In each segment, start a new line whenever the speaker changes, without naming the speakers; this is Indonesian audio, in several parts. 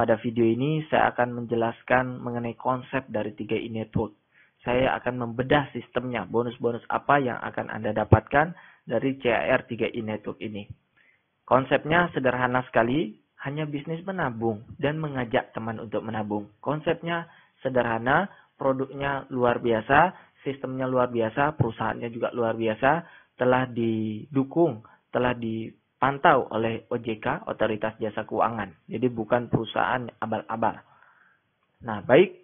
Pada video ini saya akan menjelaskan mengenai konsep dari 3i Network. Saya akan membedah sistemnya, bonus-bonus apa yang akan Anda dapatkan dari CAR 3i Network ini. Konsepnya sederhana sekali, hanya bisnis menabung dan mengajak teman untuk menabung. Konsepnya sederhana, produknya luar biasa, sistemnya luar biasa, perusahaannya juga luar biasa, telah didukung, telah dipantau oleh OJK, Otoritas Jasa Keuangan. Jadi bukan perusahaan abal-abal. Nah, baik.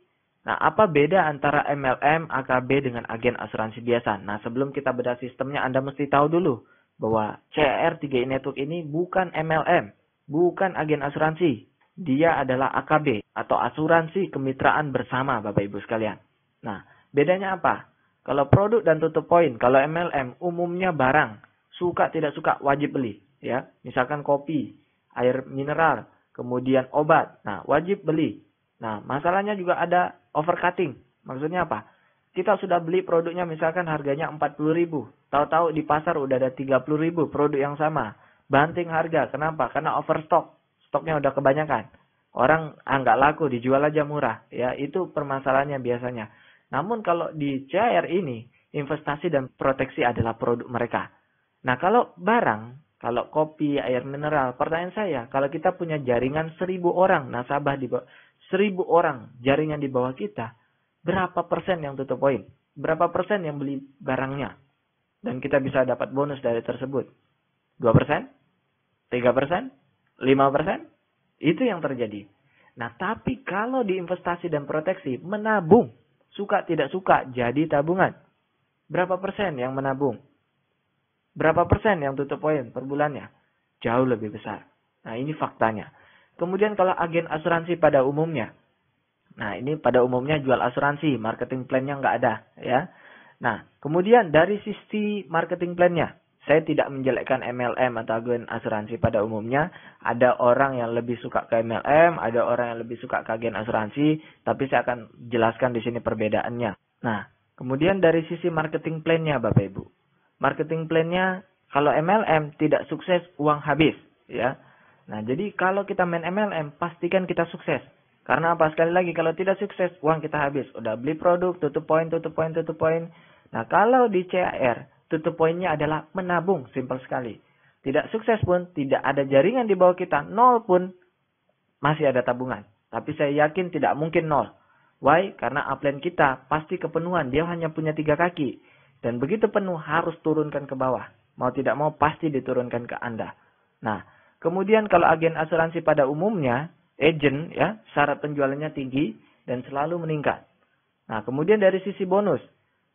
Nah, apa beda antara MLM, AKB dengan agen asuransi biasa? Nah, sebelum kita bedah sistemnya, Anda mesti tahu dulu bahwa CAR 3i Network ini bukan MLM, bukan agen asuransi. Dia adalah AKB atau asuransi kemitraan bersama, Bapak Ibu sekalian. Nah, bedanya apa? Kalau produk dan tutup poin, kalau MLM umumnya barang, suka tidak suka wajib beli, ya. Misalkan kopi, air mineral, kemudian obat. Nah, wajib beli. Nah, masalahnya juga ada overcutting. Maksudnya apa? Kita sudah beli produknya misalkan harganya 40.000. Tahu-tahu di pasar udah ada 30.000 produk yang sama. Banting harga. Kenapa? Karena overstock. Stoknya udah kebanyakan. Orang nggak laku, dijual aja murah. Ya, itu permasalahannya biasanya. Namun kalau di CAR ini, investasi dan proteksi adalah produk mereka. Nah, kalau barang, kalau kopi, air mineral, pertanyaan saya, kalau kita punya jaringan 1.000 orang, nasabah di bawah 1.000 orang jaringan di bawah kita, berapa persen yang tutup poin? Berapa persen yang beli barangnya? Dan kita bisa dapat bonus dari tersebut. 2%? 3%? 5%? Itu yang terjadi. Nah, tapi kalau di investasi dan proteksi, menabung. Suka tidak suka, jadi tabungan. Berapa persen yang menabung? Berapa persen yang tutup poin per bulannya? Jauh lebih besar. Nah, ini faktanya. Kemudian kalau agen asuransi pada umumnya. Nah, ini pada umumnya jual asuransi, marketing plan-nya nggak ada, ya. Nah, kemudian dari sisi marketing plan-nya, saya tidak menjelekkan MLM atau agen asuransi pada umumnya. Ada orang yang lebih suka ke MLM, ada orang yang lebih suka ke agen asuransi, tapi saya akan jelaskan di sini perbedaannya. Nah, kemudian dari sisi marketing plan-nya, Bapak Ibu. Marketing plan-nya, kalau MLM tidak sukses, uang habis, ya. Nah, jadi kalau kita main MLM, pastikan kita sukses. Karena apa? Sekali lagi, kalau tidak sukses, uang kita habis. Udah beli produk, tutup poin, tutup poin, tutup poin. Nah, kalau di CAR, tutup poinnya adalah menabung, simpel sekali. Tidak sukses pun, tidak ada jaringan di bawah kita, nol pun, masih ada tabungan. Tapi saya yakin tidak mungkin nol. Why? Karena upline kita pasti kepenuhan, dia hanya punya 3 kaki. Dan begitu penuh, harus turunkan ke bawah. Mau tidak mau, pasti diturunkan ke Anda. Nah, kemudian kalau agen asuransi pada umumnya, agent, ya, syarat penjualannya tinggi dan selalu meningkat. Nah, kemudian dari sisi bonus,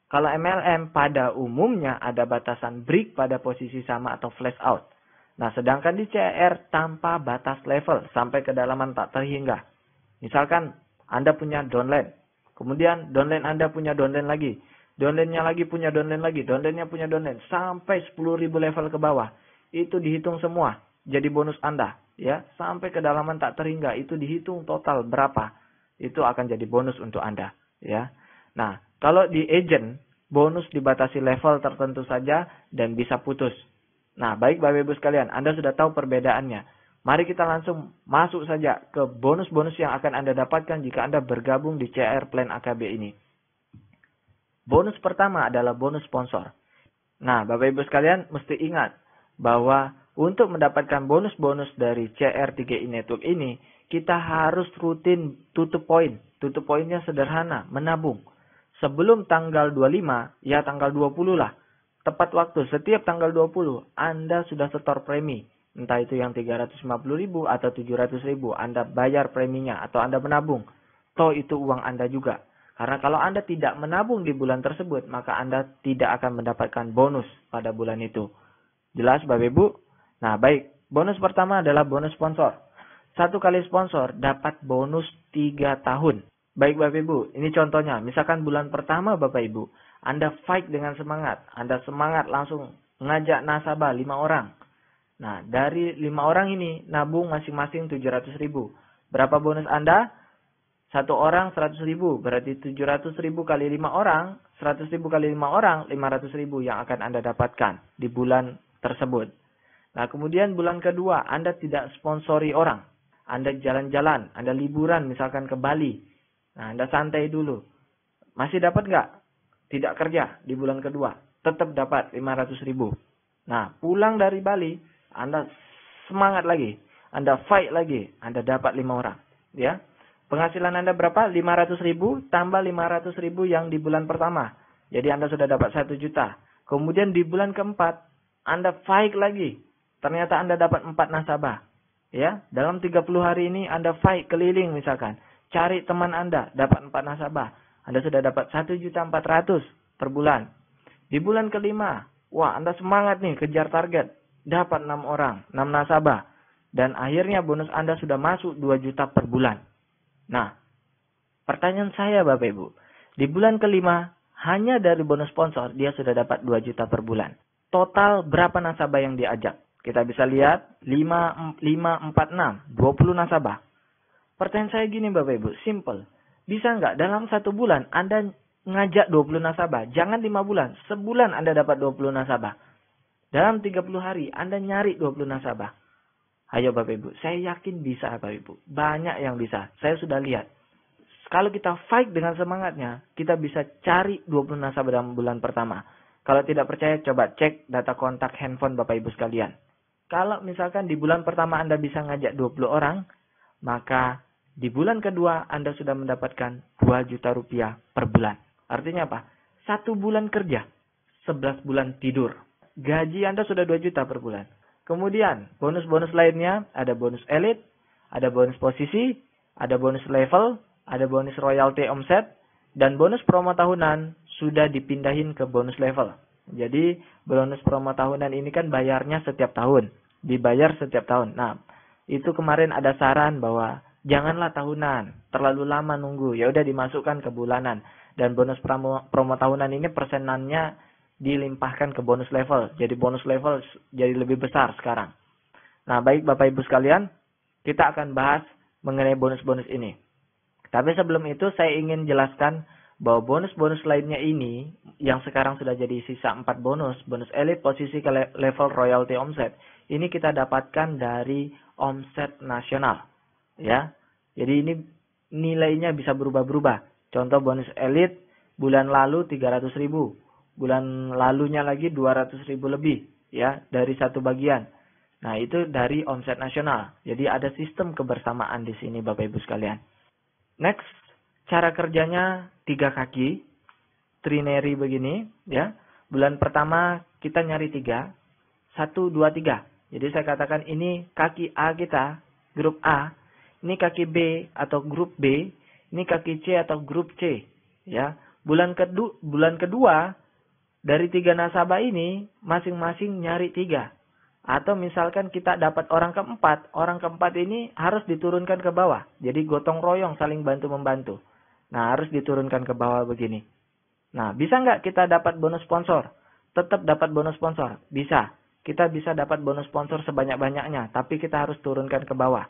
kalau MLM pada umumnya ada batasan break pada posisi sama atau flash out. Nah, sedangkan di CAR tanpa batas level sampai kedalaman tak terhingga. Misalkan Anda punya downline, kemudian downline Anda punya downline lagi, downline-nya lagi punya downline lagi, downline-nya punya downline, sampai 10.000 level ke bawah. Itu dihitung semua, jadi bonus Anda. Ya, sampai kedalaman tak terhingga, itu dihitung total berapa. Itu akan jadi bonus untuk Anda. Ya. Nah, kalau di agent, bonus dibatasi level tertentu saja dan bisa putus. Nah, baik Bapak Ibu sekalian, Anda sudah tahu perbedaannya. Mari kita langsung masuk saja ke bonus-bonus yang akan Anda dapatkan jika Anda bergabung di CAR Plan AKB ini. Bonus pertama adalah bonus sponsor. Nah, Bapak Ibu sekalian mesti ingat bahwa untuk mendapatkan bonus-bonus dari CAR 3i Network ini, kita harus rutin tutup poin. Tutup poinnya sederhana, menabung. Sebelum tanggal 25, ya tanggal 20 lah. Tepat waktu, setiap tanggal 20, Anda sudah setor premi. Entah itu yang 350.000 atau 700.000, Anda bayar preminya atau Anda menabung. Toh itu uang Anda juga. Karena kalau Anda tidak menabung di bulan tersebut, maka Anda tidak akan mendapatkan bonus pada bulan itu. Jelas Bapak Ibu? Nah baik, bonus pertama adalah bonus sponsor. 1 kali sponsor dapat bonus 3 tahun. Baik Bapak Ibu, ini contohnya. Misalkan bulan pertama Bapak Ibu, Anda fight dengan semangat. Anda semangat langsung mengajak nasabah 5 orang. Nah, dari 5 orang ini, nabung masing-masing 700.000. Berapa bonus Anda? 1 orang 100.000. Berarti 700.000 kali 5 orang, 100.000 kali 5 orang, 500.000 yang akan Anda dapatkan di bulan tersebut. Nah, kemudian bulan kedua, Anda tidak sponsori orang. Anda jalan-jalan, Anda liburan misalkan ke Bali. Nah, Anda santai dulu. Masih dapat nggak? Tidak kerja di bulan kedua. Tetap dapat 500.000. Nah, pulang dari Bali, Anda semangat lagi. Anda fight lagi. Anda dapat 5 orang. Ya. Penghasilan Anda berapa? 500.000 tambah 500.000 yang di bulan pertama. Jadi Anda sudah dapat 1 juta. Kemudian di bulan keempat, Anda fight lagi. Ternyata Anda dapat 4 nasabah. Ya, dalam 30 hari ini Anda fight keliling misalkan. Cari teman Anda, dapat 4 nasabah. Anda sudah dapat 1.400.000 per bulan. Di bulan kelima, wah Anda semangat nih kejar target. Dapat 6 orang, 6 nasabah. Dan akhirnya bonus Anda sudah masuk 2 juta per bulan. Nah, pertanyaan saya Bapak Ibu. Di bulan kelima, hanya dari bonus sponsor, dia sudah dapat 2 juta per bulan. Total berapa nasabah yang diajak? Kita bisa lihat, 5, 4, 6, 20 nasabah. Pertanyaan saya gini Bapak Ibu, simple. Bisa nggak dalam 1 bulan Anda ngajak 20 nasabah? Jangan 5 bulan, sebulan Anda dapat 20 nasabah. Dalam 30 hari Anda nyari 20 nasabah. Ayo Bapak Ibu, saya yakin bisa Bapak Ibu. Banyak yang bisa, saya sudah lihat. Kalau kita fight dengan semangatnya, kita bisa cari 20 nasabah dalam bulan pertama. Kalau tidak percaya, coba cek data kontak handphone Bapak Ibu sekalian. Kalau misalkan di bulan pertama Anda bisa ngajak 20 orang, maka di bulan kedua Anda sudah mendapatkan 2 juta rupiah per bulan. Artinya apa? 1 bulan kerja, 11 bulan tidur. Gaji Anda sudah 2 juta per bulan. Kemudian bonus-bonus lainnya, ada bonus elite, ada bonus posisi, ada bonus level, ada bonus royalty omset, dan bonus promo tahunan sudah dipindahin ke bonus level. Jadi bonus promo tahunan ini kan bayarnya setiap tahun. Dibayar setiap tahun. Nah, itu kemarin ada saran bahwa janganlah tahunan, terlalu lama nunggu. Ya udah dimasukkan ke bulanan. Dan bonus promo tahunan ini persenannya dilimpahkan ke bonus level. Jadi bonus level jadi lebih besar sekarang. Nah, baik Bapak Ibu sekalian, kita akan bahas mengenai bonus-bonus ini. Tapi sebelum itu saya ingin jelaskan bahwa bonus-bonus lainnya ini yang sekarang sudah jadi sisa 4 bonus, bonus elite, posisi ke level royalty omset. Ini kita dapatkan dari omset nasional. Ya. Jadi ini nilainya bisa berubah-berubah. Contoh bonus elite bulan lalu 300.000. Bulan lalunya lagi 200.000 lebih ya dari satu bagian. Nah, itu dari omset nasional. Jadi ada sistem kebersamaan di sini Bapak Ibu sekalian. Next, cara kerjanya 3 kaki. Trinary begini ya. Bulan pertama kita nyari 3. 1, 2, 3. Jadi saya katakan ini kaki A kita, grup A. Ini kaki B atau grup B. Ini kaki C atau grup C. Ya. Bulan kedua dari 3 nasabah ini masing-masing nyari 3. Atau misalkan kita dapat orang keempat ini harus diturunkan ke bawah. Jadi gotong royong saling bantu-membantu. Nah, harus diturunkan ke bawah begini. Nah, bisa nggak kita dapat bonus sponsor? Tetap dapat bonus sponsor. Bisa. Kita bisa dapat bonus sponsor sebanyak-banyaknya. Tapi kita harus turunkan ke bawah.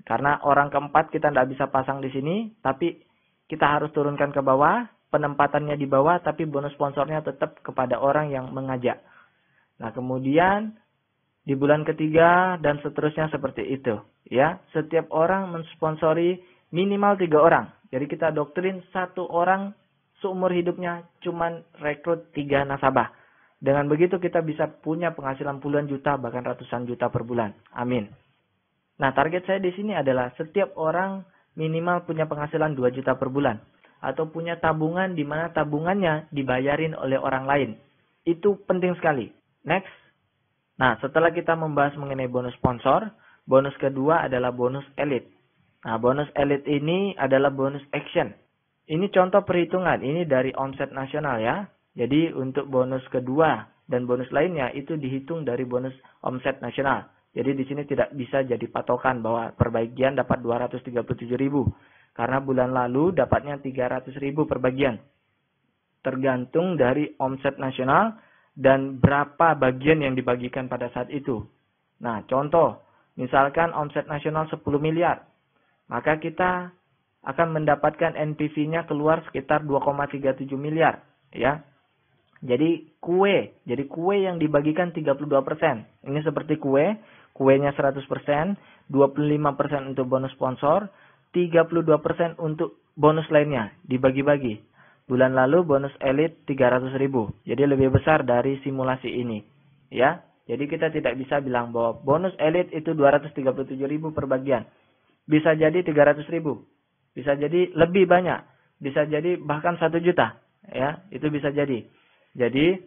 Karena orang keempat kita tidak bisa pasang di sini. Tapi kita harus turunkan ke bawah. Penempatannya di bawah. Tapi bonus sponsornya tetap kepada orang yang mengajak. Nah, kemudian di bulan ketiga dan seterusnya seperti itu. Ya, setiap orang mensponsori minimal 3 orang. Jadi kita doktrin 1 orang seumur hidupnya cuman rekrut 3 nasabah. Dengan begitu kita bisa punya penghasilan puluhan juta bahkan ratusan juta per bulan. Amin. Nah, target saya di sini adalah setiap orang minimal punya penghasilan 2 juta per bulan. Atau punya tabungan di mana tabungannya dibayarin oleh orang lain. Itu penting sekali. Next. Nah, setelah kita membahas mengenai bonus sponsor, bonus kedua adalah bonus elite. Nah, bonus elite ini adalah bonus action. Ini contoh perhitungan, ini dari omset nasional ya. Jadi untuk bonus kedua dan bonus lainnya itu dihitung dari bonus omset nasional. Jadi di sini tidak bisa jadi patokan bahwa per bagian dapat 237.000. Karena bulan lalu dapatnya 300.000 per bagian. Tergantung dari omset nasional dan berapa bagian yang dibagikan pada saat itu. Nah, contoh, misalkan omset nasional 10 miliar. Maka kita akan mendapatkan NPV-nya keluar sekitar 2,37 miliar. Ya. Jadi kue yang dibagikan 32%. Ini seperti kue. kuenya 100%, 25% untuk bonus sponsor, 32% untuk bonus lainnya, dibagi-bagi. Bulan lalu bonus elit 300.000, jadi lebih besar dari simulasi ini. Ya, jadi kita tidak bisa bilang bahwa bonus elit itu 237.000 per bagian. Bisa jadi 300.000, bisa jadi lebih banyak, bisa jadi bahkan 1 juta. Ya, itu bisa jadi. Jadi,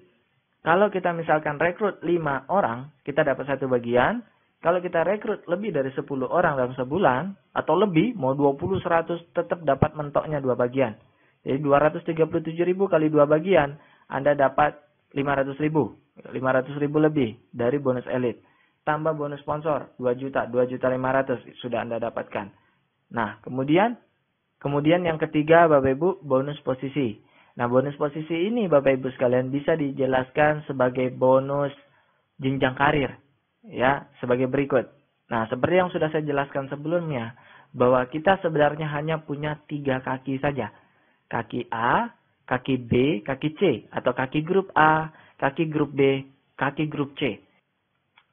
kalau kita misalkan rekrut 5 orang, kita dapat 1 bagian. Kalau kita rekrut lebih dari 10 orang dalam sebulan, atau lebih, mau 20, 100, tetap dapat mentoknya 2 bagian. Jadi 237.000 kali 2 bagian, Anda dapat 500.000. 500.000 lebih dari bonus elit. Tambah bonus sponsor, 2 juta, 2.500.000 sudah Anda dapatkan. Nah, kemudian yang ketiga, Bapak Ibu, bonus posisi. Nah, bonus posisi ini, Bapak Ibu sekalian, bisa dijelaskan sebagai bonus jenjang karir. Ya, sebagai berikut. Nah, seperti yang sudah saya jelaskan sebelumnya, bahwa kita sebenarnya hanya punya 3 kaki saja. Kaki A, kaki B, kaki C. Atau kaki grup A, kaki grup B, kaki grup C.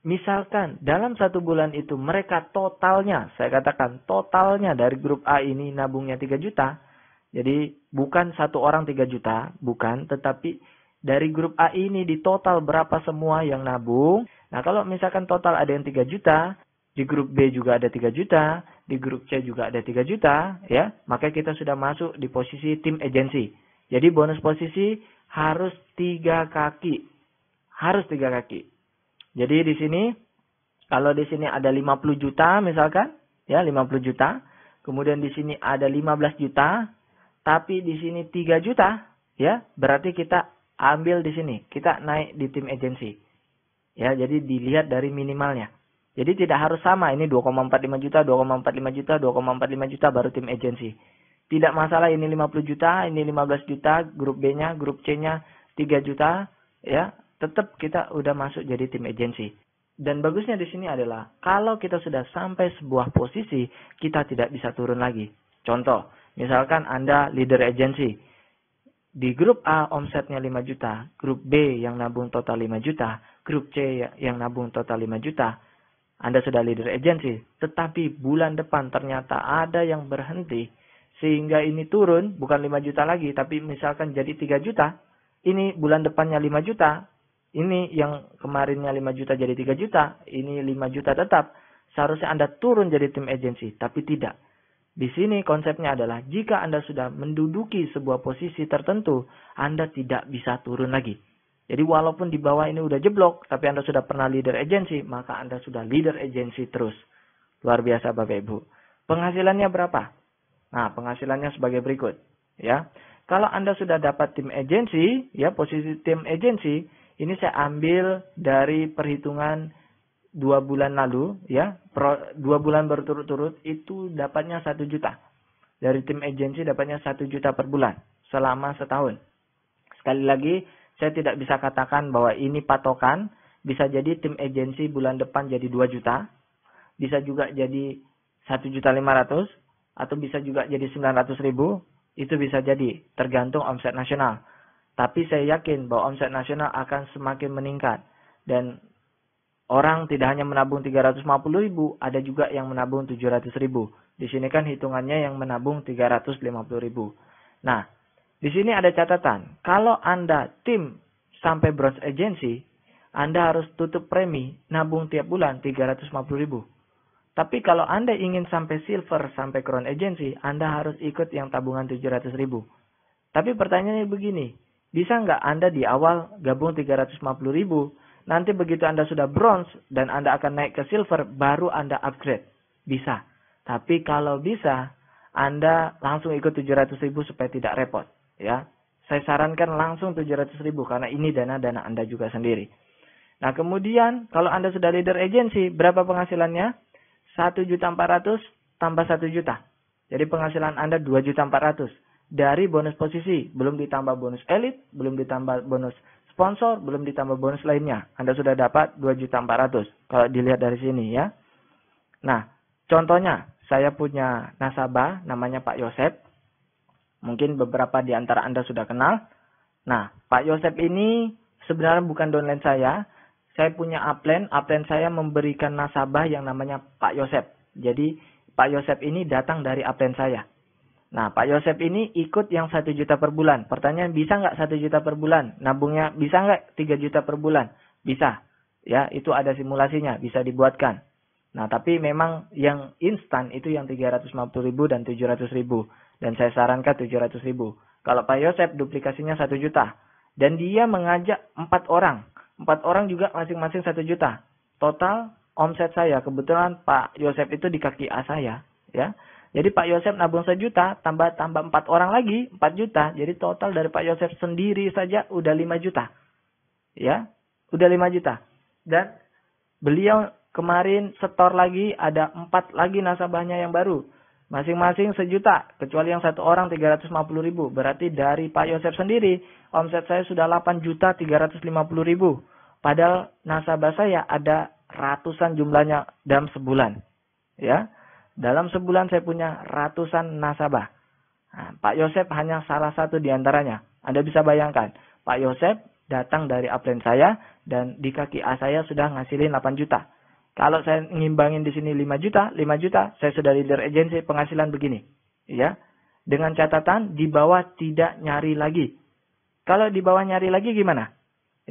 Misalkan dalam 1 bulan itu mereka totalnya, saya katakan totalnya dari grup A ini nabungnya 3 juta. Jadi bukan 1 orang 3 juta, bukan. Tetapi dari grup A ini di total berapa semua yang nabung. Nah, kalau misalkan total ada yang 3 juta, di grup B juga ada 3 juta, di grup C juga ada 3 juta, ya, maka kita sudah masuk di posisi tim agensi. Jadi bonus posisi harus 3 kaki. Harus 3 kaki. Jadi di sini, kalau di sini ada 50 juta misalkan, ya 50 juta, kemudian di sini ada 15 juta, tapi di sini 3 juta, ya, berarti kita ambil di sini, kita naik di tim agensi. Ya, jadi dilihat dari minimalnya. Jadi tidak harus sama, ini 2,45 juta, 2,45 juta, 2,45 juta baru tim agensi. Tidak masalah ini 50 juta, ini 15 juta, grup B-nya, grup C-nya 3 juta, ya, tetap kita udah masuk jadi tim agensi. Dan bagusnya di sini adalah, kalau kita sudah sampai sebuah posisi, kita tidak bisa turun lagi. Contoh, misalkan Anda leader agensi. Di grup A omsetnya 5 juta, grup B yang nabung total 5 juta, grup C yang nabung total 5 juta. Anda sudah leader agensi, tetapi bulan depan ternyata ada yang berhenti, sehingga ini turun, bukan 5 juta lagi, tapi misalkan jadi 3 juta, ini bulan depannya 5 juta, ini yang kemarinnya 5 juta jadi 3 juta, ini 5 juta tetap, seharusnya Anda turun jadi tim agensi, tapi tidak. Di sini konsepnya adalah, jika Anda sudah menduduki sebuah posisi tertentu, Anda tidak bisa turun lagi. Jadi walaupun di bawah ini udah jeblok, tapi Anda sudah pernah leader agensi, maka Anda sudah leader agensi terus. Luar biasa Bapak Ibu. Penghasilannya berapa? Nah, penghasilannya sebagai berikut. Ya, kalau Anda sudah dapat tim agensi, ya posisi tim agensi, ini saya ambil dari perhitungan 2 bulan lalu, ya, 2 bulan berturut-turut itu dapatnya 1 juta. Dari tim agensi dapatnya 1 juta per bulan selama setahun. Sekali lagi, saya tidak bisa katakan bahwa ini patokan. Bisa jadi tim agensi bulan depan jadi 2 juta. Bisa juga jadi 1.500.000. Atau bisa juga jadi 900.000. Itu bisa jadi. Tergantung omset nasional. Tapi saya yakin bahwa omset nasional akan semakin meningkat. Dan orang tidak hanya menabung 350.000. Ada juga yang menabung 700.000. Di sini kan hitungannya yang menabung 350.000. Nah, di sini ada catatan, kalau Anda tim sampai bronze agency, Anda harus tutup premi, nabung tiap bulan 350.000. Tapi kalau Anda ingin sampai silver, sampai crown agency, Anda harus ikut yang tabungan 700.000. Tapi pertanyaannya begini, bisa nggak Anda di awal gabung 350.000, nanti begitu Anda sudah bronze dan Anda akan naik ke silver, baru Anda upgrade? Bisa. Tapi kalau bisa, Anda langsung ikut 700.000 supaya tidak repot. Ya, saya sarankan langsung 700.000 karena ini dana-dana Anda juga sendiri. Nah, kemudian kalau Anda sudah leader agency, berapa penghasilannya? 1.400.000 tambah 1 juta. Jadi penghasilan Anda 2.400.000 dari bonus posisi, belum ditambah bonus elit, belum ditambah bonus sponsor, belum ditambah bonus lainnya. Anda sudah dapat 2.400.000 kalau dilihat dari sini ya. Nah, contohnya saya punya nasabah namanya Pak Yosep. Mungkin beberapa di antara Anda sudah kenal. Nah, Pak Yosep ini sebenarnya bukan downline saya. saya punya upline saya memberikan nasabah yang namanya Pak Yosep. Jadi Pak Yosep ini datang dari upline saya. Nah, Pak Yosep ini ikut yang 1 juta per bulan. Pertanyaan, bisa nggak 1 juta per bulan? Nabungnya bisa nggak 3 juta per bulan? Bisa. Ya, itu ada simulasinya, bisa dibuatkan. Nah, tapi memang yang instan itu yang 350.000 dan 700.000. Dan saya sarankan 700.000. Kalau Pak Yosep duplikasinya 1 juta. Dan dia mengajak 4 orang. 4 orang juga masing-masing 1 juta. Total omset saya, kebetulan Pak Yosep itu di kaki A saya. Ya. Jadi Pak Yosep nabung 1 juta, tambah 4 orang lagi, 4 juta. Jadi total dari Pak Yosep sendiri saja udah 5 juta. Ya, udah 5 juta. Dan beliau kemarin setor lagi, ada 4 lagi nasabahnya yang baru. Masing-masing 1 juta, kecuali yang 1 orang 350.000. Berarti dari Pak Yosep sendiri, omset saya sudah 8.350.000. Padahal nasabah saya ada ratusan jumlahnya dalam sebulan. Ya. Dalam sebulan saya punya ratusan nasabah. Nah, Pak Yosep hanya salah satu di antaranya. Anda bisa bayangkan, Pak Yosep datang dari upline saya dan di kaki A saya sudah ngasilin 8 juta. Kalau saya ngimbangin di sini 5 juta, saya sudah leader agency penghasilan begini. Ya. Dengan catatan di bawah tidak nyari lagi. Kalau di bawah nyari lagi gimana?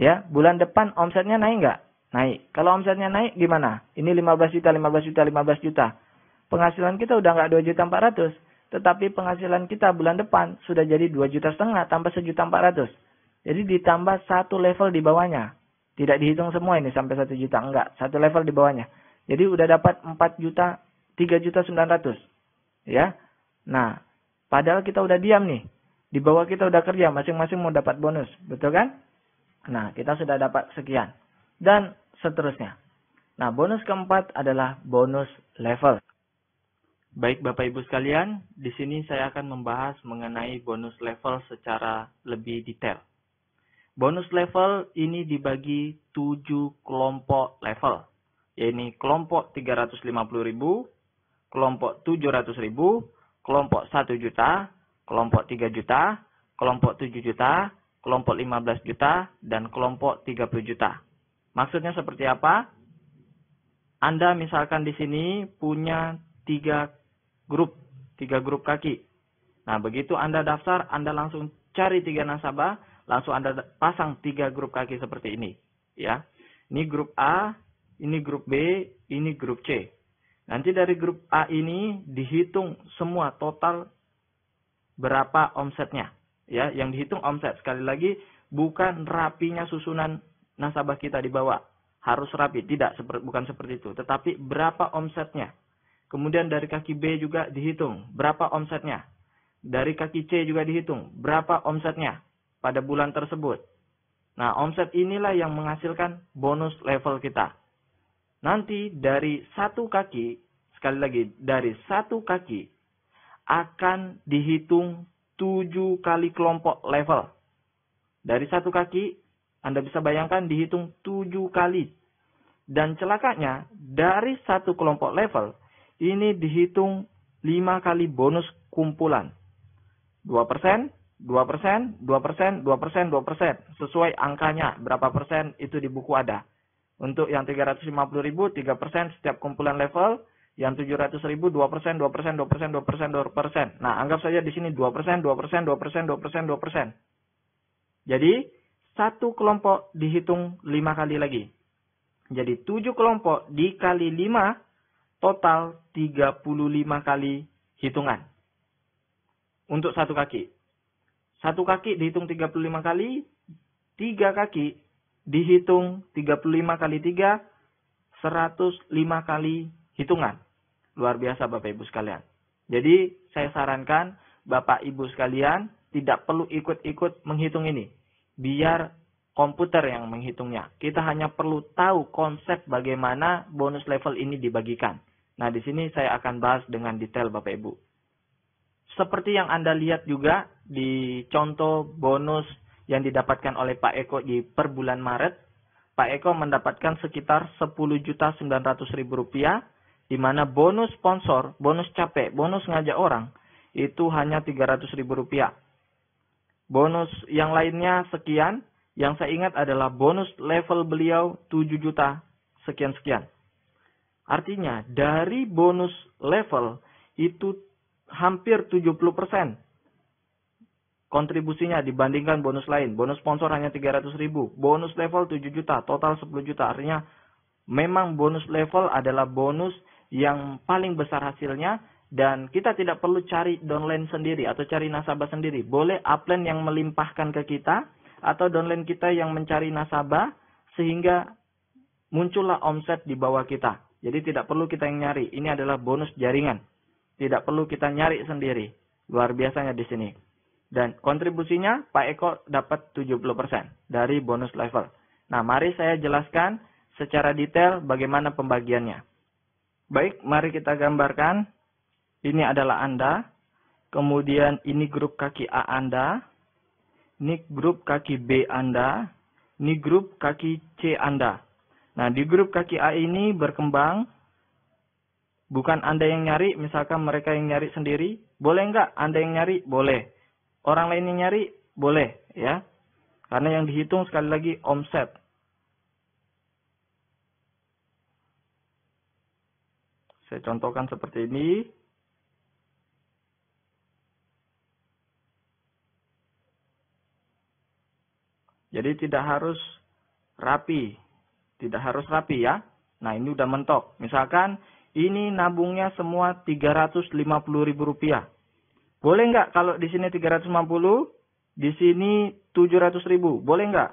Ya, bulan depan omsetnya naik nggak? Naik. Kalau omsetnya naik gimana? Ini 15 juta, 15 juta, 15 juta. Penghasilan kita udah nggak 2.400.000, tetapi penghasilan kita bulan depan sudah jadi 2,5 juta tambah 1.400.000. Jadi ditambah 1 level di bawahnya. Tidak dihitung semua ini sampai 1 juta, enggak, 1 level di bawahnya. Jadi udah dapat 4 juta, 3.900.000. Ya. Nah, padahal kita udah diam nih. Di bawah kita udah kerja, masing-masing mau dapat bonus, betul kan? Nah, kita sudah dapat sekian. Dan seterusnya. Nah, bonus keempat adalah bonus level. Baik Bapak Ibu sekalian, di sini saya akan membahas mengenai bonus level secara lebih detail. Bonus level ini dibagi 7 kelompok level, yaitu kelompok 350.000, kelompok 700.000, kelompok 1 juta, kelompok 3 juta, kelompok 7 juta, kelompok 15 juta, dan kelompok 30 juta. Maksudnya seperti apa? Anda misalkan di sini punya 3 grup kaki. Nah, begitu Anda daftar, Anda langsung cari 3 nasabah, langsung Anda pasang 3 grup kaki seperti ini. Ya, ini grup A, ini grup B, ini grup C. Nanti dari grup A ini dihitung semua total berapa omsetnya. Ya, yang dihitung omset. Sekali lagi, bukan rapinya susunan nasabah kita di bawah. Harus rapi, tidak, bukan seperti itu. Tetapi berapa omsetnya. Kemudian dari kaki B juga dihitung berapa omsetnya. Dari kaki C juga dihitung berapa omsetnya pada bulan tersebut. Nah, omset inilah yang menghasilkan bonus level kita. Nanti dari 1 kaki, sekali lagi, dari 1 kaki akan dihitung 7 kali kelompok level. Dari 1 kaki, Anda bisa bayangkan dihitung 7 kali. Dan celakanya, dari 1 kelompok level, ini dihitung 5 kali bonus kumpulan. 2%, 2%, 2%, 2%, 2%. Sesuai angkanya, berapa persen itu di buku ada. Untuk yang 350.000, 3% setiap kumpulan level. Yang 700.000, 2%, 2%, 2%, 2%, 2%. Nah, anggap saja di sini 2%, 2%, 2%, 2%, 2%. Jadi, 1 kelompok dihitung 5 kali lagi. Jadi, 7 kelompok dikali 5, total 35 kali hitungan. Untuk 1 kaki. 1 kaki dihitung 35 kali. 3 kaki dihitung 35 kali 3. 105 kali hitungan. Luar biasa Bapak Ibu sekalian. Jadi saya sarankan Bapak Ibu sekalian tidak perlu ikut-ikut menghitung ini. Biar komputer yang menghitungnya. Kita hanya perlu tahu konsep bagaimana bonus level ini dibagikan. Nah, di sini saya akan bahas dengan detail Bapak Ibu. Seperti yang Anda lihat juga di contoh bonus yang didapatkan oleh Pak Eko di per bulan Maret. Pak Eko mendapatkan sekitar 10.900.000 rupiah, di mana bonus sponsor, bonus capek, bonus ngajak orang, itu hanya 300.000 rupiah. Bonus yang lainnya sekian, Yang saya ingat adalah bonus level beliau 7 juta sekian-sekian. Artinya dari bonus level itu hampir 70% kontribusinya dibandingkan bonus lain. Bonus sponsor hanya 300.000. Bonus level 7 juta, total 10 juta. Artinya memang bonus level adalah bonus yang paling besar hasilnya. Dan kita tidak perlu cari downline sendiri atau cari nasabah sendiri. Boleh upline yang melimpahkan ke kita atau downline kita yang mencari nasabah sehingga muncullah omset di bawah kita. Jadi tidak perlu kita yang nyari. Ini adalah bonus jaringan. Tidak perlu kita nyari sendiri. Luar biasanya di sini. Dan kontribusinya Pak Eko dapat 70% dari bonus level. Nah, mari saya jelaskan secara detail bagaimana pembagiannya. Baik, mari kita gambarkan. Ini adalah Anda. Kemudian ini grup kaki A Anda. Ini grup kaki B Anda. Ini grup kaki C Anda. Nah, di grup kaki A ini berkembang. Bukan Anda yang nyari, misalkan mereka yang nyari sendiri. Boleh nggak Anda yang nyari? Boleh. Orang lain yang nyari? Boleh. Ya. Karena yang dihitung sekali lagi omset. Saya contohkan seperti ini. Jadi tidak harus rapi. Tidak harus rapi ya. Nah, ini udah mentok. Misalkan ini nabungnya semua Rp350.000. Boleh nggak kalau di sini 350, di sini 700.000? Boleh nggak?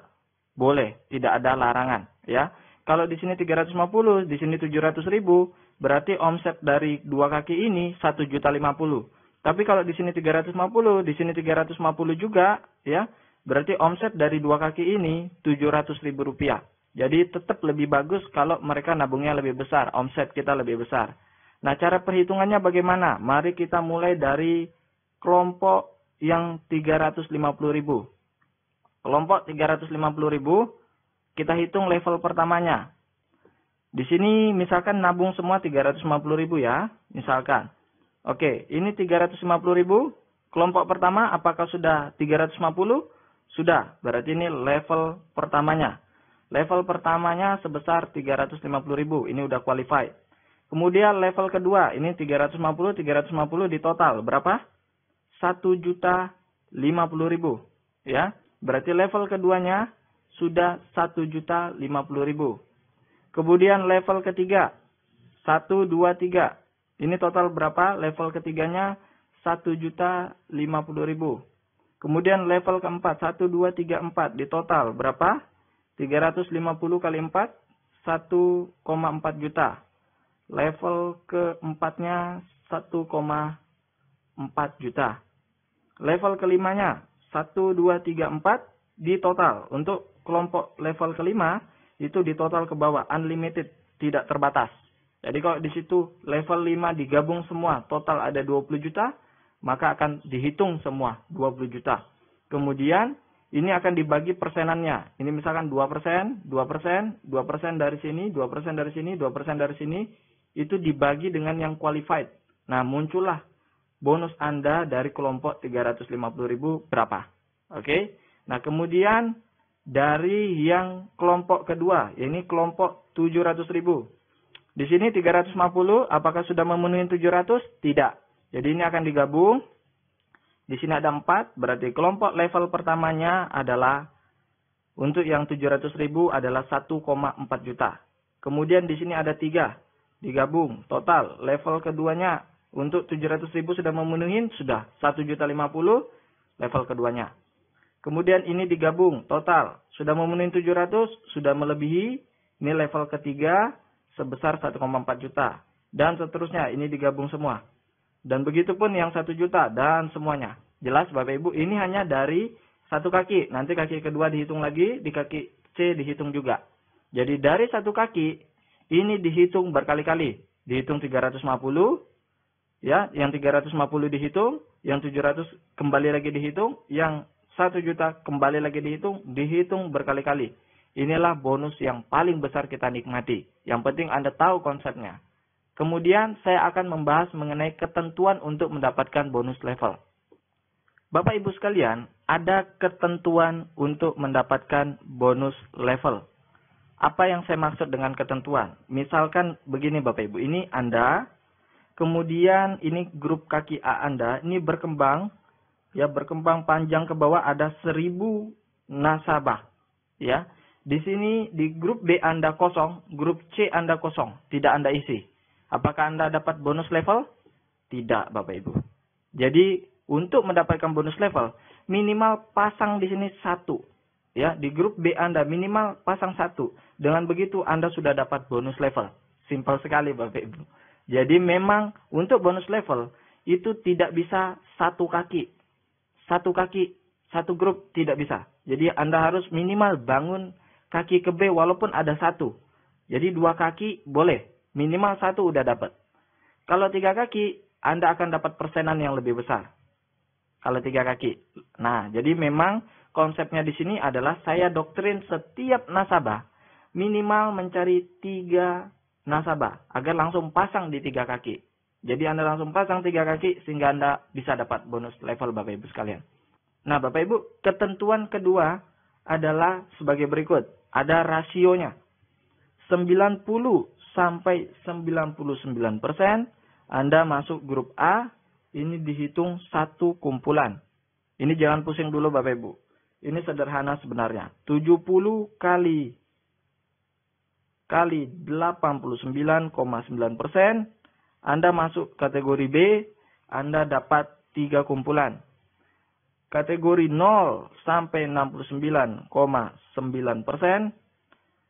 Boleh. Tidak ada larangan ya. Kalau di sini 350, di sini 700.000, berarti omset dari dua kaki ini 1.050.000. Tapi kalau di sini 350, di sini 350 juga ya. Berarti omset dari dua kaki ini Rp700.000. Jadi tetap lebih bagus kalau mereka nabungnya lebih besar, omset kita lebih besar. Nah, cara perhitungannya bagaimana? Mari kita mulai dari kelompok yang 350.000. Kelompok 350.000, kita hitung level pertamanya. Di sini misalkan nabung semua 350.000 ya, misalkan. Oke, ini 350.000. Kelompok pertama apakah sudah 350? Sudah, berarti ini level pertamanya. Level pertamanya sebesar 350.000, ini udah qualified. Kemudian level kedua, ini 350 di total. Berapa? 1.050.000. Ya, berarti level keduanya sudah 1.050.000. Kemudian level ketiga, 1, 2, 3. Ini total berapa? Level ketiganya 1.050.000. Kemudian level keempat, 1, 2, 3, 4. Di total berapa? 350 kali 4, 1,4 juta. Level keempatnya 1,4 juta. Level kelimanya, 1, 2, 3, 4. Di total. Untuk kelompok level kelima, itu di total ke bawah. Unlimited, tidak terbatas. Jadi kalau di situ level 5 digabung semua, total ada 20 juta. Maka akan dihitung semua 20 juta. Kemudian ini akan dibagi persenannya. Ini misalkan 2%, 2%, 2% dari sini, 2% dari sini, 2% dari sini. Itu dibagi dengan yang qualified. Nah, muncullah bonus Anda dari kelompok 350.000 berapa. Oke. Nah, kemudian dari yang kelompok kedua, ini kelompok 700.000. Di sini 350, apakah sudah memenuhi 700? Tidak. Jadi ini akan digabung. Di sini ada 4. Berarti kelompok level pertamanya adalah untuk yang 700.000 adalah 1,4 juta. Kemudian di sini ada 3. Digabung. Total level keduanya untuk 700.000 sudah memenuhi. Sudah 1.050.000 level keduanya. Kemudian ini digabung. Total sudah memenuhi 700. Sudah melebihi. Ini level ketiga sebesar 1,4 juta. Dan seterusnya ini digabung semua. Dan begitu pun yang 1 juta dan semuanya. Jelas Bapak Ibu, ini hanya dari satu kaki. Nanti kaki kedua dihitung lagi, di kaki C dihitung juga. Jadi dari satu kaki, ini dihitung berkali-kali. Dihitung 350, ya, yang 350 dihitung, yang 700 kembali lagi dihitung, yang 1 juta kembali lagi dihitung berkali-kali. Inilah bonus yang paling besar kita nikmati. Yang penting Anda tahu konsepnya. Kemudian saya akan membahas mengenai ketentuan untuk mendapatkan bonus level. Bapak Ibu sekalian, ada ketentuan untuk mendapatkan bonus level. Apa yang saya maksud dengan ketentuan? Misalkan begini Bapak Ibu, ini Anda, kemudian ini grup kaki A Anda, ini berkembang, ya berkembang panjang ke bawah ada 1000 nasabah. Ya, di sini di grup B Anda kosong, grup C Anda kosong, tidak Anda isi. Apakah Anda dapat bonus level? Tidak Bapak Ibu. Jadi untuk mendapatkan bonus level, minimal pasang di sini 1. Ya, di grup B Anda minimal pasang 1. Dengan begitu Anda sudah dapat bonus level. Simpel sekali Bapak Ibu. Jadi memang untuk bonus level itu tidak bisa satu kaki. Satu kaki, satu grup tidak bisa. Jadi Anda harus minimal bangun kaki ke B walaupun ada 1. Jadi 2 kaki boleh. Minimal 1 udah dapat. Kalau 3 kaki, Anda akan dapat persenan yang lebih besar. Kalau 3 kaki. Nah, jadi memang konsepnya di sini adalah saya doktrin setiap nasabah minimal mencari 3 nasabah agar langsung pasang di 3 kaki. Jadi Anda langsung pasang 3 kaki sehingga Anda bisa dapat bonus level Bapak Ibu sekalian. Nah Bapak Ibu, ketentuan kedua adalah sebagai berikut. Ada rasionya. 90 sampai 99% Anda masuk grup A, ini dihitung satu kumpulan. Ini jangan pusing dulu Bapak Ibu. Ini sederhana sebenarnya. 70 kali 89,9%. Anda masuk kategori B. Anda dapat 3 kumpulan. Kategori 0 sampai 69,9%.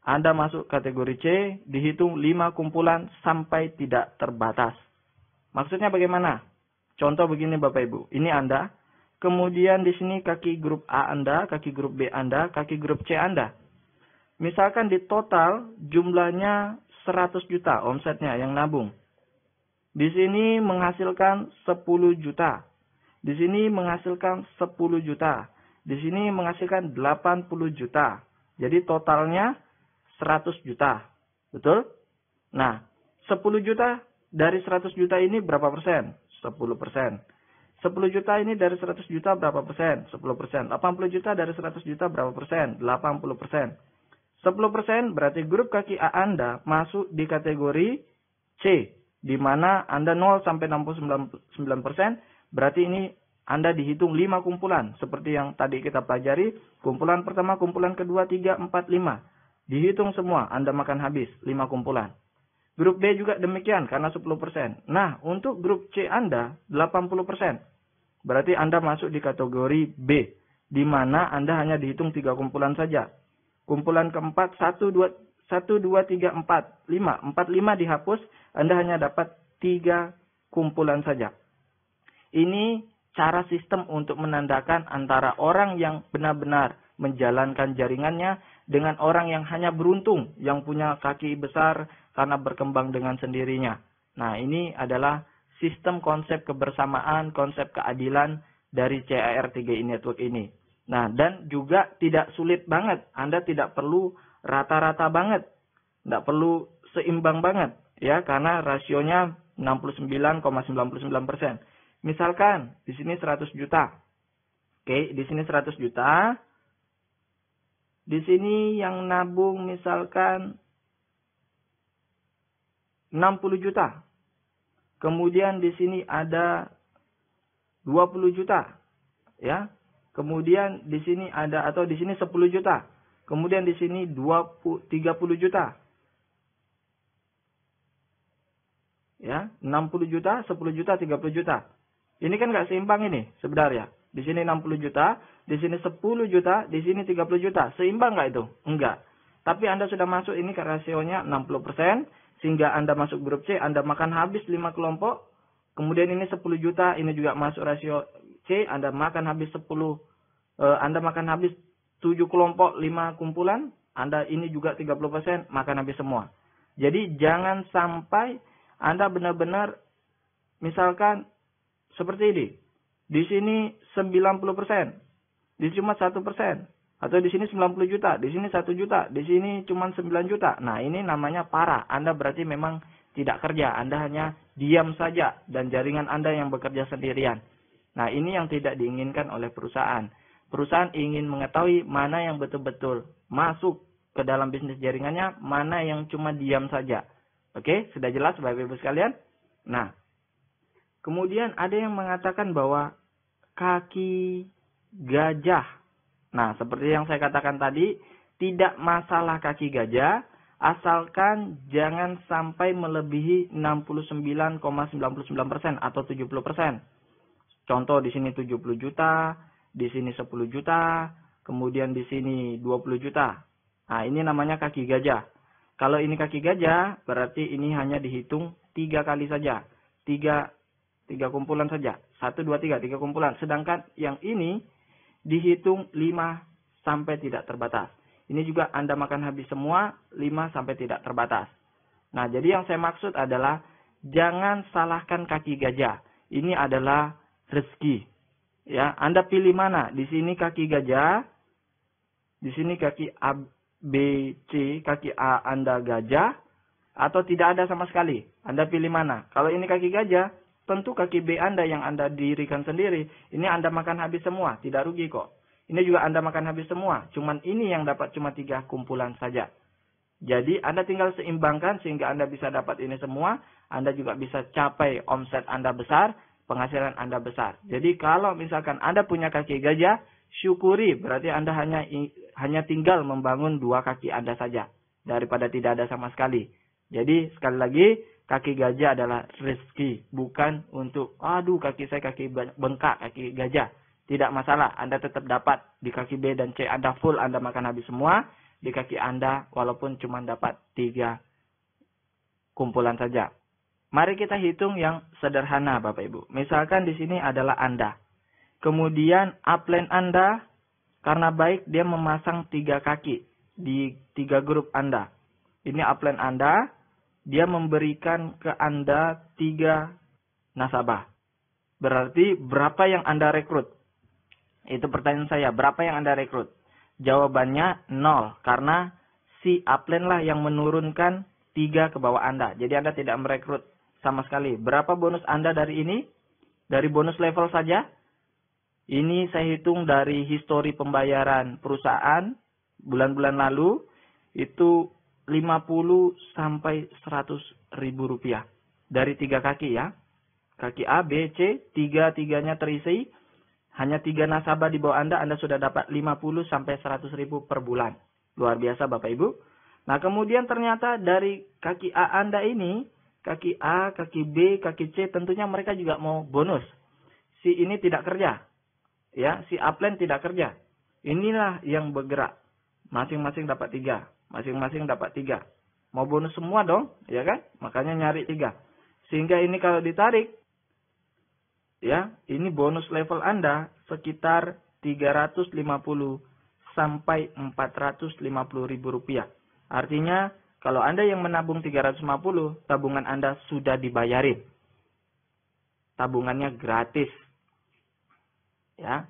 Anda masuk kategori C. Dihitung 5 kumpulan sampai tidak terbatas. Maksudnya bagaimana? Contoh begini Bapak Ibu. Ini Anda. Kemudian di sini kaki grup A Anda, kaki grup B Anda, kaki grup C Anda. Misalkan di total jumlahnya 100 juta omsetnya yang nabung. Di sini menghasilkan 10 juta. Di sini menghasilkan 10 juta. Di sini menghasilkan 80 juta. Jadi totalnya 100 juta. Betul? Nah, 10 juta dari 100 juta ini berapa persen? 10%. 10 juta ini dari 100 juta berapa persen? 10%. 80 juta dari 100 juta berapa persen? 80%. 10% berarti grup kaki A Anda masuk di kategori C. Di mana Anda 0 sampai 69%. Berarti ini Anda dihitung 5 kumpulan. Seperti yang tadi kita pelajari. Kumpulan pertama, kumpulan kedua, 3, 4, 5. Dihitung semua. Anda makan habis 5 kumpulan. Grup B juga demikian karena 10%. Nah, untuk grup C Anda 80%. Berarti Anda masuk di kategori B. Di mana Anda hanya dihitung 3 kumpulan saja. Kumpulan keempat 1, 2, 3, 4, 5. 4, 5 dihapus. Anda hanya dapat 3 kumpulan saja. Ini cara sistem untuk menandakan antara orang yang benar-benar menjalankan jaringannya dengan orang yang hanya beruntung. Yang punya kaki besar karena berkembang dengan sendirinya. Nah, ini adalah sistem konsep kebersamaan, konsep keadilan dari CAR3 Network ini. Nah, dan juga tidak sulit banget. Anda tidak perlu rata-rata banget. Tidak perlu seimbang banget. Ya, karena rasionya 69,99%. Misalkan, di sini 100 juta. Oke, di sini 100 juta. Di sini yang nabung misalkan 60 juta. Kemudian di sini ada 20 juta. Ya. Kemudian di sini ada atau di sini 10 juta. Kemudian di sini 30 juta. Ya, 60 juta, 10 juta, 30 juta. Ini kan nggak seimbang ini sebenarnya. Di sini 60 juta, di sini 10 juta, di sini 30 juta. Seimbang nggak itu? Enggak. Tapi Anda sudah masuk ini ke rasionya 60%. Sehingga Anda masuk grup C, Anda makan habis 5 kelompok. Kemudian ini 10 juta, ini juga masuk rasio C, Anda makan habis 10. Anda makan habis 7 kelompok, 5 kumpulan. Anda ini juga 30%, makan habis semua. Jadi jangan sampai Anda benar-benar, misalkan seperti ini. Di sini 90%, di sini cuma 1%. Atau di sini 90 juta, di sini 1 juta, di sini cuma 9 juta. Nah, ini namanya parah. Anda berarti memang tidak kerja. Anda hanya diam saja dan jaringan Anda yang bekerja sendirian. Nah, ini yang tidak diinginkan oleh perusahaan. Perusahaan ingin mengetahui mana yang betul-betul masuk ke dalam bisnis jaringannya, mana yang cuma diam saja. Oke, sudah jelas Bapak Ibu sekalian? Nah, kemudian ada yang mengatakan bahwa kaki gajah. Nah, seperti yang saya katakan tadi, tidak masalah kaki gajah, asalkan jangan sampai melebihi 69,99% atau 70%. Contoh di sini 70 juta, di sini 10 juta, kemudian di sini 20 juta. Nah, ini namanya kaki gajah. Kalau ini kaki gajah, berarti ini hanya dihitung 3 kali saja. 3 kumpulan saja. 1, 2, 3 kumpulan. Sedangkan yang ini dihitung 5 sampai tidak terbatas. Ini juga Anda makan habis semua 5 sampai tidak terbatas. Nah, jadi yang saya maksud adalah jangan salahkan kaki gajah. Ini adalah rezeki. Ya, Anda pilih mana? Di sini kaki gajah, di sini kaki A, B, C, kaki A Anda gajah, atau tidak ada sama sekali. Anda pilih mana? Kalau ini kaki gajah, tentu kaki B Anda yang Anda dirikan sendiri. Ini Anda makan habis semua, tidak rugi kok. Ini juga Anda makan habis semua. Cuman ini yang dapat cuma 3 kumpulan saja. Jadi Anda tinggal seimbangkan sehingga Anda bisa dapat ini semua. Anda juga bisa capai omset Anda besar, penghasilan Anda besar. Jadi kalau misalkan Anda punya kaki gajah, syukuri. Berarti Anda hanya tinggal membangun 2 kaki Anda saja. Daripada tidak ada sama sekali. Jadi sekali lagi, kaki gajah adalah rezeki. Bukan untuk, aduh kaki saya kaki bengkak, kaki gajah. Tidak masalah, Anda tetap dapat di kaki B dan C Anda full, Anda makan habis semua. Di kaki Anda walaupun cuma dapat 3 kumpulan saja. Mari kita hitung yang sederhana Bapak Ibu. Misalkan di sini adalah Anda. Kemudian upline Anda, karena baik dia memasang 3 kaki di 3 grup Anda. Ini upline Anda, dia memberikan ke Anda 3 nasabah. Berarti berapa yang Anda rekrut? Itu pertanyaan saya, berapa yang Anda rekrut? Jawabannya 0, karena si upline lah yang menurunkan 3 ke bawah Anda. Jadi Anda tidak merekrut sama sekali. Berapa bonus Anda dari ini? Dari bonus level saja? Ini saya hitung dari histori pembayaran perusahaan bulan-bulan lalu, itu 50 sampai 100 ribu rupiah. Dari 3 kaki ya. Kaki A, B, C, 3-3-nya terisi. Hanya 3 nasabah di bawah Anda sudah dapat 50 sampai 100 ribu per bulan. Luar biasa Bapak Ibu. Nah kemudian ternyata dari kaki A Anda ini, kaki A, kaki B, kaki C, tentunya mereka juga mau bonus. Si ini tidak kerja. Ya, si upline tidak kerja. Inilah yang bergerak. Masing-masing dapat 3. Masing-masing dapat 3. Mau bonus semua dong, ya kan? Makanya nyari 3. Sehingga ini kalau ditarik, ya, ini bonus level Anda sekitar 350 sampai 450 ribu rupiah. Artinya, kalau Anda yang menabung 350, tabungan Anda sudah dibayarin. Tabungannya gratis. Ya,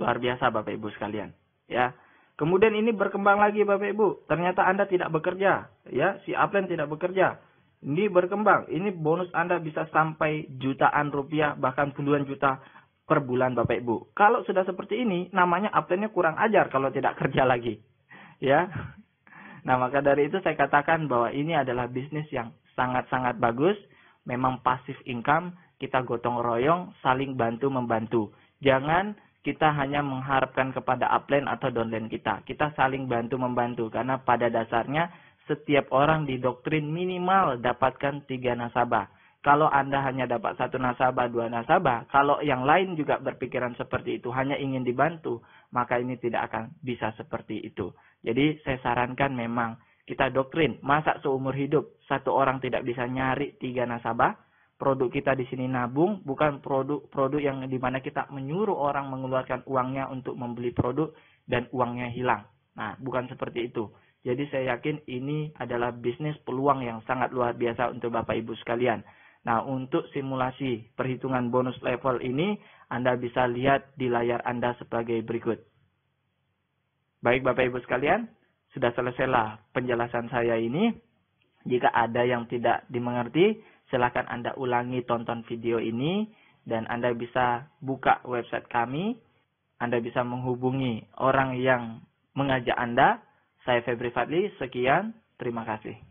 luar biasa Bapak Ibu sekalian. Ya, kemudian ini berkembang lagi Bapak Ibu. Ternyata Anda tidak bekerja. Ya, si upline tidak bekerja. Ini berkembang. Ini bonus Anda bisa sampai jutaan rupiah, bahkan puluhan juta per bulan Bapak Ibu. Kalau sudah seperti ini, namanya upline-nya kurang ajar kalau tidak kerja lagi. Ya. Nah, maka dari itu saya katakan bahwa ini adalah bisnis yang sangat-sangat bagus. Memang pasif income, kita gotong royong, saling bantu-membantu. Jangan kita hanya mengharapkan kepada upline atau downline kita. Kita saling bantu-membantu. Karena pada dasarnya, setiap orang didoktrin minimal dapatkan 3 nasabah. Kalau Anda hanya dapat 1 nasabah, 2 nasabah, kalau yang lain juga berpikiran seperti itu, hanya ingin dibantu, maka ini tidak akan bisa seperti itu. Jadi saya sarankan memang kita doktrin, masa seumur hidup 1 orang tidak bisa nyari 3 nasabah. Produk kita di sini nabung, bukan produk yang dimana kita menyuruh orang mengeluarkan uangnya untuk membeli produk dan uangnya hilang. Nah, bukan seperti itu. Jadi saya yakin ini adalah bisnis peluang yang sangat luar biasa untuk Bapak Ibu sekalian. Nah, untuk simulasi perhitungan bonus level ini, Anda bisa lihat di layar Anda sebagai berikut. Baik Bapak Ibu sekalian, sudah selesailah penjelasan saya ini. Jika ada yang tidak dimengerti, silakan Anda ulangi tonton video ini dan Anda bisa buka website kami. Anda bisa menghubungi orang yang mengajak Anda. Saya Febri Fadli, sekian, terima kasih.